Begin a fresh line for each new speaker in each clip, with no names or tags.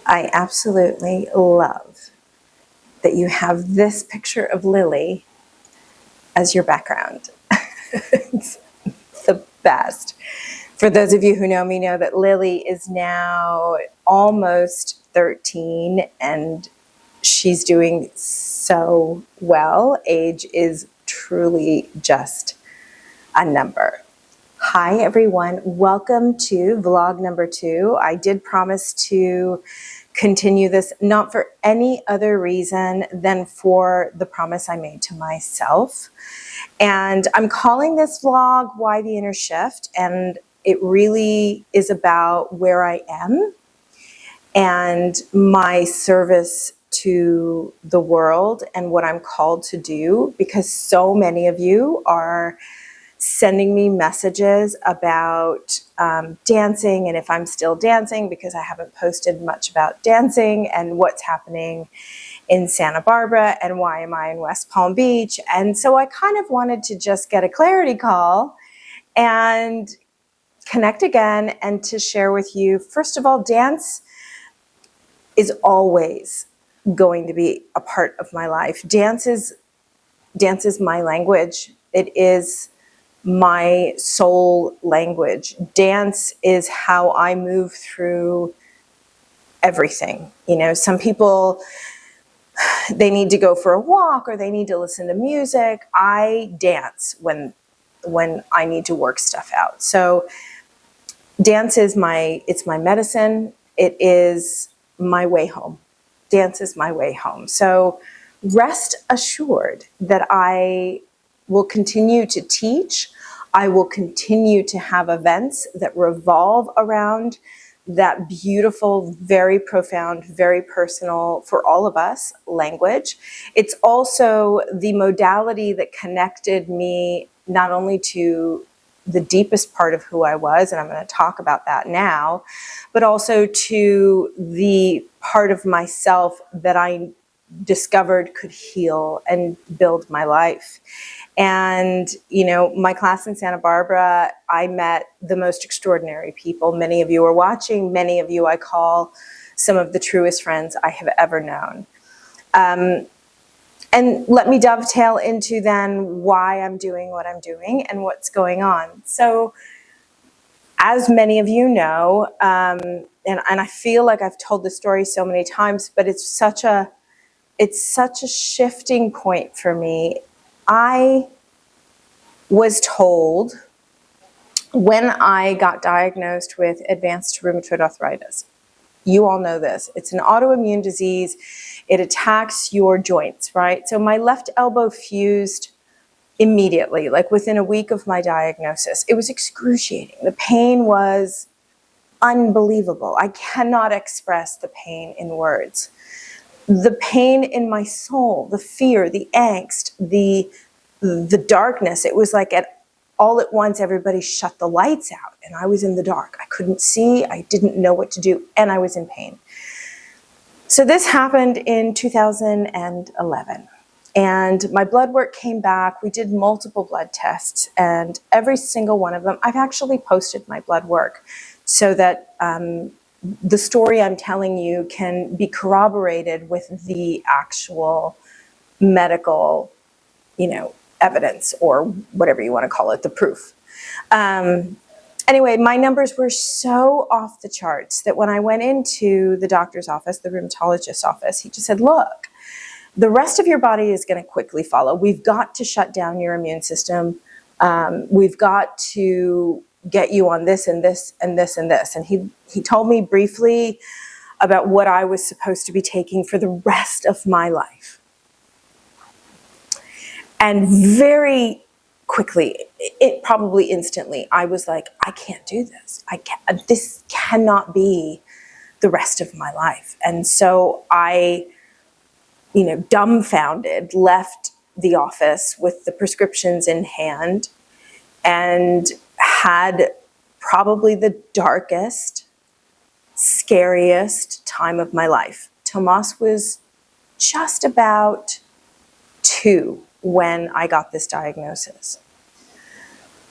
I absolutely love that you have this picture of Lily as your background. It's the best. For those of you who know me know that Lily is now almost 13 and she's doing so well. Age is truly just a number. Hi everyone, welcome to vlog number 2. I did promise to continue this not for any other reason than for the promise I made to myself. And I'm calling this vlog Why the Inner Shift, and it really is about where I am and my service to the world and what I'm called to do, because so many of you are sending me messages about dancing and if I'm still dancing, because I haven't posted much about dancing and what's happening in Santa Barbara and why am I in West Palm Beach. And so I kind of wanted to just get a clarity call and connect again and to share with you, first of all, dance is always going to be a part of my life. Dance is my language. It is my soul language. Dance is how I move through everything. You know, some people, they need to go for a walk or they need to listen to music. I dance when I need to work stuff out. So dance is it's my medicine. It is my way home. Dance is my way home. So rest assured that I will continue to teach. I will continue to have events that revolve around that beautiful, very profound, very personal for all of us language. It's also the modality that connected me not only to the deepest part of who I was, and I'm going to talk about that now, but also to the part of myself that I discovered could heal and build my life. And, you know, my class in Santa Barbara, I met the most extraordinary people. Many of you are watching. Many of you I call some of the truest friends I have ever known. And let me dovetail into then why I'm doing what I'm doing and what's going on. So as many of you know, and I feel like I've told the story so many times, but it's such a shifting point for me. I was told when I got diagnosed with advanced rheumatoid arthritis. You all know this. It's an autoimmune disease. It attacks your joints, right? So my left elbow fused immediately, like within a week of my diagnosis. It was excruciating. The pain was unbelievable. I cannot express the pain in words. The pain in my soul, the fear, the angst, the darkness. It was like all at once, everybody shut the lights out and I was in the dark. I couldn't see, I didn't know what to do, and I was in pain. So this happened in 2011. And my blood work came back. We did multiple blood tests, and every single one of them, I've actually posted my blood work so that the story I'm telling you can be corroborated with the actual medical, evidence, or whatever you want to call it, the proof. Anyway, my numbers were so off the charts that when I went into the doctor's office, the rheumatologist's office, he just said, look, the rest of your body is going to quickly follow. We've got to shut down your immune system. We've got to get you on this and this and this and this. And he told me briefly about what I was supposed to be taking for the rest of my life. And very quickly, it probably instantly, I was like, I can't do this. This cannot be the rest of my life. And so I, dumbfounded, left the office with the prescriptions in hand and had probably the darkest, scariest time of my life. Tomas was just about 2 when I got this diagnosis.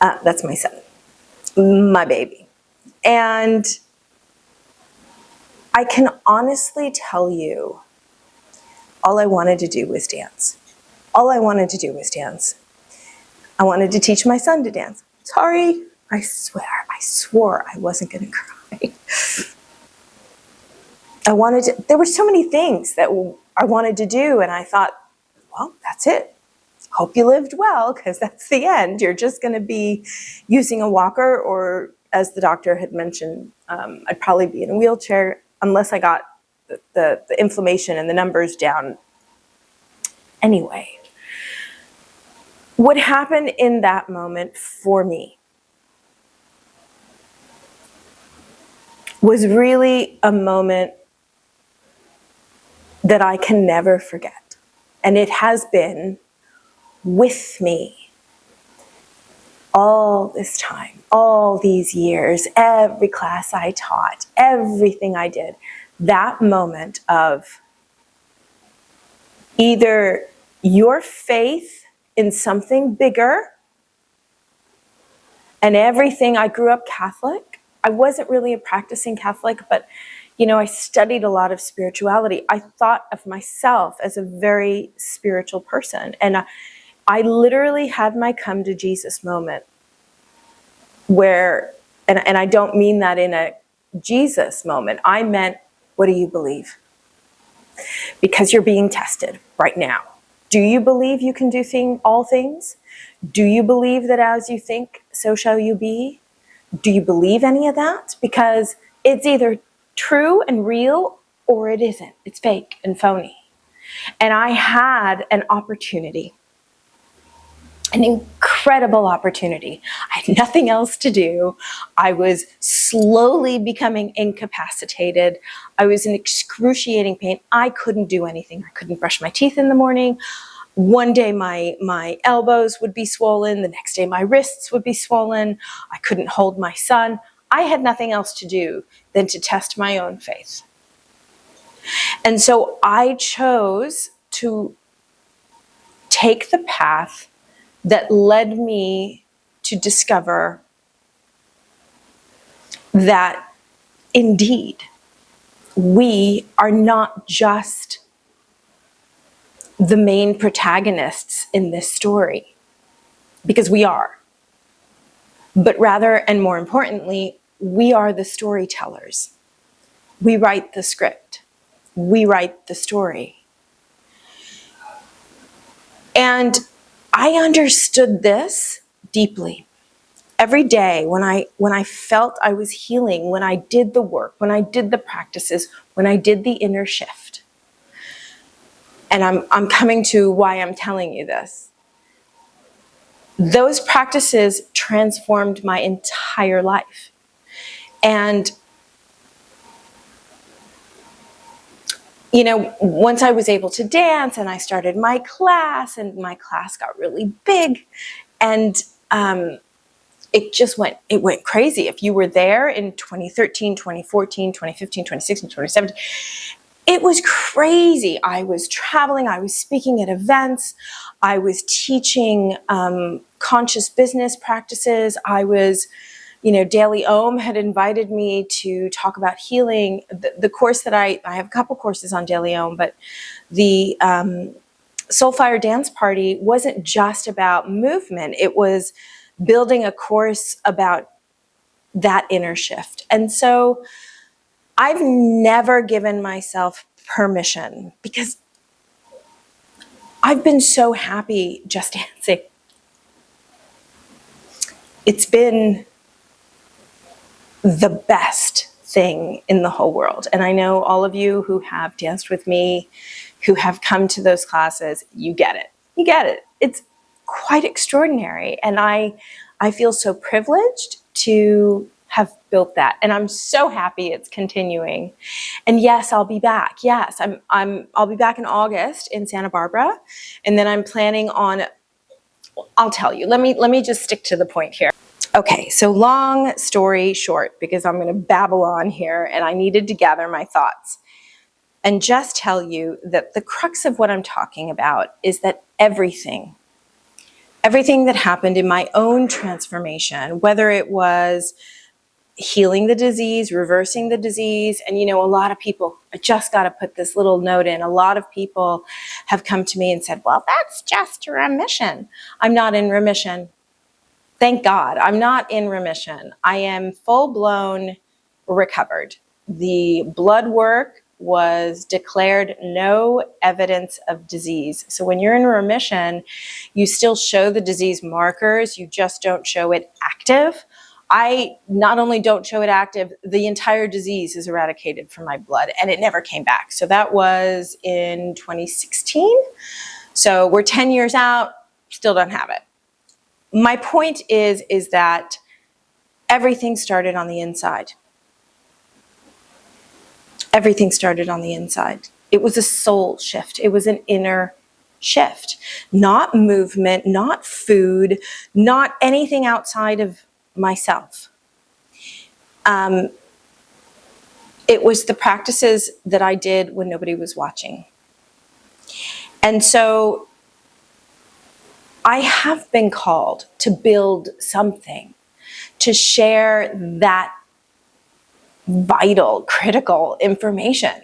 That's my son, my baby. And I can honestly tell you, all I wanted to do was dance. All I wanted to do was dance. I wanted to teach my son to dance. Sorry, I swore I wasn't going to cry. There were so many things that I wanted to do, and I thought, well, that's it. Hope you lived well, because that's the end. You're just going to be using a walker, or as the doctor had mentioned, I'd probably be in a wheelchair unless I got the inflammation and the numbers down. Anyway, what happened in that moment for me was really a moment that I can never forget. And it has been with me all this time, all these years, every class I taught, everything I did. That moment of either your faith in something bigger, and everything. I grew up Catholic. I wasn't really a practicing Catholic, but I studied a lot of spirituality. I thought of myself as a very spiritual person. And I literally had my come to Jesus moment where, and I don't mean that in a Jesus moment. I meant, what do you believe? Because you're being tested right now. Do you believe you can do all things? Do you believe that as you think, so shall you be? Do you believe any of that? Because it's either true and real or it isn't. It's fake and phony. And I had an opportunity, an incredible opportunity. I had nothing else to do. I was slowly becoming incapacitated. I was in excruciating pain. I couldn't do anything. I couldn't brush my teeth in the morning. One day my elbows would be swollen. The next day my wrists would be swollen. I couldn't hold my son. I had nothing else to do than to test my own faith. And so I chose to take the path that led me to discover that indeed we are not just the main protagonists in this story, because we are, but rather, and more importantly, we are the storytellers. We write the script. We write the story. And I understood this deeply. Every day when I felt I was healing, when I did the work, when I did the practices, when I did the inner shift. And I'm coming to why I'm telling you this. Those practices transformed my entire life. And once I was able to dance and I started my class, and my class got really big, and it went crazy. If you were there in 2013, 2014, 2015, 2016, 2017, it was crazy. I was traveling, I was speaking at events, I was teaching conscious business practices. I was, Daily Om had invited me to talk about healing. The course that I have a couple courses on Daily Om, but the Soulfire Dance Party wasn't just about movement. It was building a course about that inner shift. And so I've never given myself permission, because I've been so happy just dancing. It's been the best thing in the whole world. And I know all of you who have danced with me, who have come to those classes, you get it. You get it. It's quite extraordinary. And I feel so privileged to have built that. And I'm so happy it's continuing. And yes, I'll be back. Yes, I'll be back in August in Santa Barbara. And then I'm planning on, I'll tell you, let me just stick to the point here. Okay, so long story short, because I'm going to babble on here and I needed to gather my thoughts and just tell you that the crux of what I'm talking about is that everything that happened in my own transformation, whether it was healing the disease, reversing the disease. And, a lot of people, I just got to put this little note in. A lot of people have come to me and said, well, that's just remission. I'm not in remission. Thank God, I'm not in remission. I am full-blown recovered. The blood work was declared no evidence of disease. So when you're in remission, you still show the disease markers, you just don't show it active. I not only don't show it active, the entire disease is eradicated from my blood and it never came back. So that was in 2016. So we're 10 years out, still don't have it. My point is that everything started on the inside. Everything started on the inside. It was a soul shift. It was an inner shift. Not movement, not food, not anything outside of myself. It was the practices that I did when nobody was watching. And so I have been called to build something, to share that vital, critical information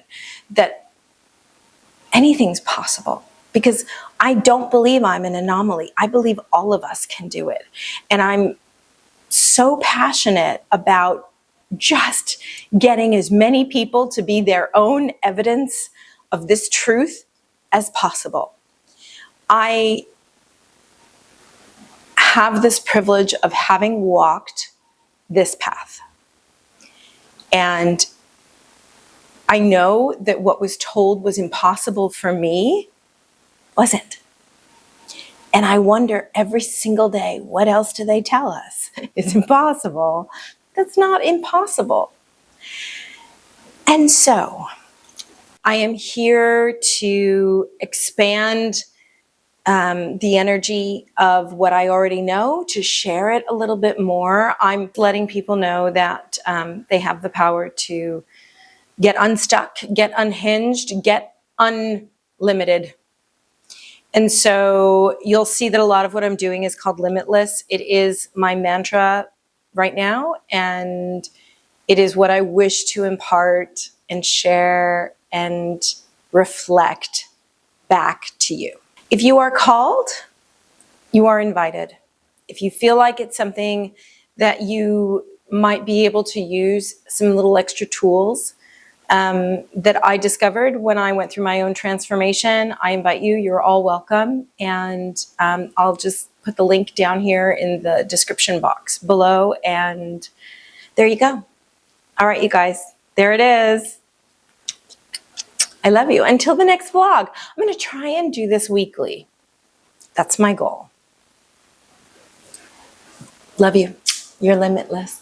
that anything's possible. Because I don't believe I'm an anomaly. I believe all of us can do it. And I'm so passionate about just getting as many people to be their own evidence of this truth as possible. I have this privilege of having walked this path. And I know that what was told was impossible for me wasn't. And I wonder every single day, what else do they tell us? It's impossible. That's not impossible. And so I am here to expand the energy of what I already know, to share it a little bit more. I'm letting people know that they have the power to get unstuck, get unhinged, get unlimited. And so you'll see that a lot of what I'm doing is called Limitless. It is my mantra right now, and it is what I wish to impart and share and reflect back to you. If you are called, you are invited. If you feel like it's something that you might be able to use, some little extra tools that I discovered when I went through my own transformation, I invite you. You're all welcome. And I'll just put the link down here in the description box below. And there you go. All right, you guys, there it is. I love you. Until the next vlog, I'm going to try and do this weekly. That's my goal. Love you. You're limitless.